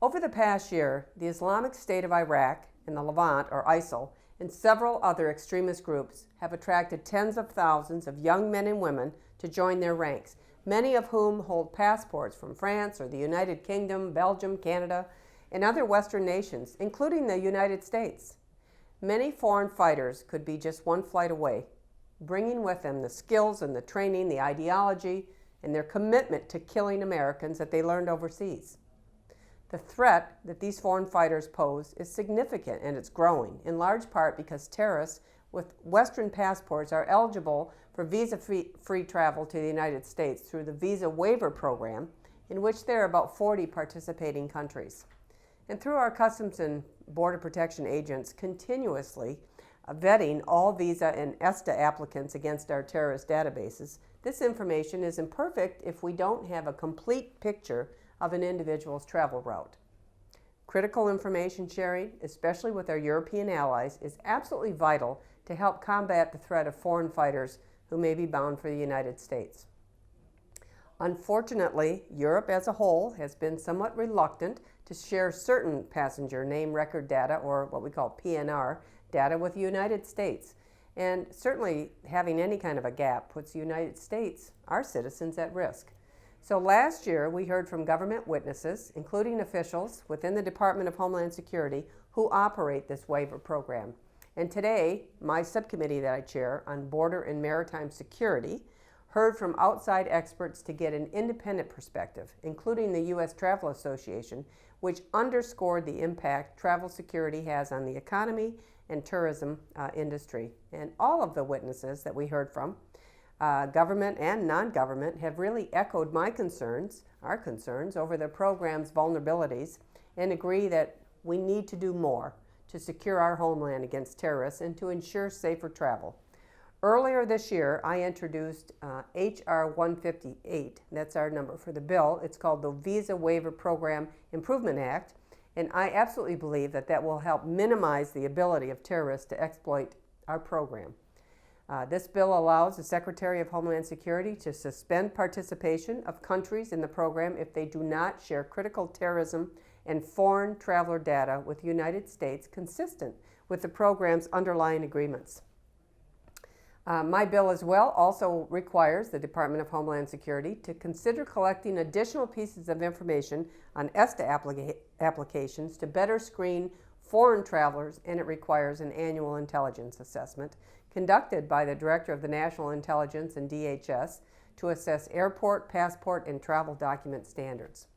Over the past year, the Islamic State of Iraq and the Levant, or ISIL, and several other extremist groups have attracted tens of thousands of young men and women to join their ranks, many of whom hold passports from France or the United Kingdom, Belgium, Canada, and other Western nations, including the United States. Many foreign fighters could be just one flight away, bringing with them the skills and the training, the ideology, and their commitment to killing Americans that they learned overseas. The threat that these foreign fighters pose is significant, and it's growing, in large part because terrorists with Western passports are eligible for visa-free travel to the United States through the Visa Waiver program, in which there are about 40 participating countries. And through our Customs and Border Protection agents continuously vetting all visa and ESTA applicants against our terrorist databases, this information is imperfect if we don't have a complete picture of an individual's travel route. Critical information sharing, especially with our European allies, is absolutely vital to help combat the threat of foreign fighters who may be bound for the United States. Unfortunately, Europe as a whole has been somewhat reluctant to share certain passenger name record data, or what we call PNR data, with the United States. And certainly having any kind of a gap puts the United States, our citizens, at risk. So last year, we heard from government witnesses, including officials within the Department of Homeland Security, who operate this waiver program. And today, my subcommittee that I chair on Border and Maritime Security heard from outside experts to get an independent perspective, including the U.S. Travel Association, which underscored the impact travel security has on the economy and tourism industry. And all of the witnesses that we heard from, government and non-government, have really echoed my concerns, our concerns, over the program's vulnerabilities, and agree that we need to do more to secure our homeland against terrorists and to ensure safer travel. Earlier this year, I introduced H.R. 158, that's our number for the bill. It's called the Visa Waiver Program Improvement Act, and I absolutely believe that that will help minimize the ability of terrorists to exploit our program. This bill allows the Secretary of Homeland Security to suspend participation of countries in the program if they do not share critical terrorism and foreign traveler data with the United States consistent with the program's underlying agreements. My bill as well also requires the Department of Homeland Security to consider collecting additional pieces of information on ESTA applications to better screen foreign travelers, and it requires an annual intelligence assessment conducted by the Director of the National Intelligence and DHS to assess airport, passport, and travel document standards.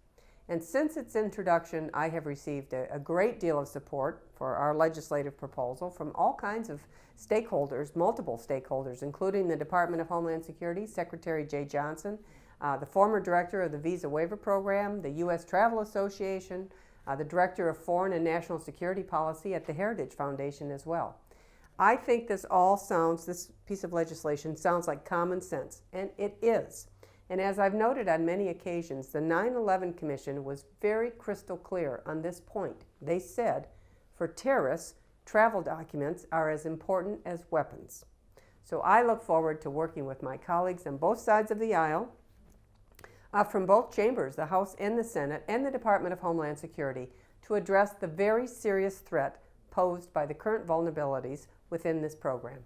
And since its introduction, I have received a great deal of support for our legislative proposal from all kinds of stakeholders, multiple stakeholders, including the Department of Homeland Security, Secretary Jay Johnson, the former director of the Visa Waiver Program, the U.S. Travel Association, the Director of Foreign and National Security Policy at the Heritage Foundation as well. I think this piece of legislation sounds like common sense, and it is. And as I've noted on many occasions, the 9/11 Commission was very crystal clear on this point. They said, for terrorists, travel documents are as important as weapons. So I look forward to working with my colleagues on both sides of the aisle, from both chambers, the House and the Senate, and the Department of Homeland Security, to address the very serious threat posed by the current vulnerabilities within this program.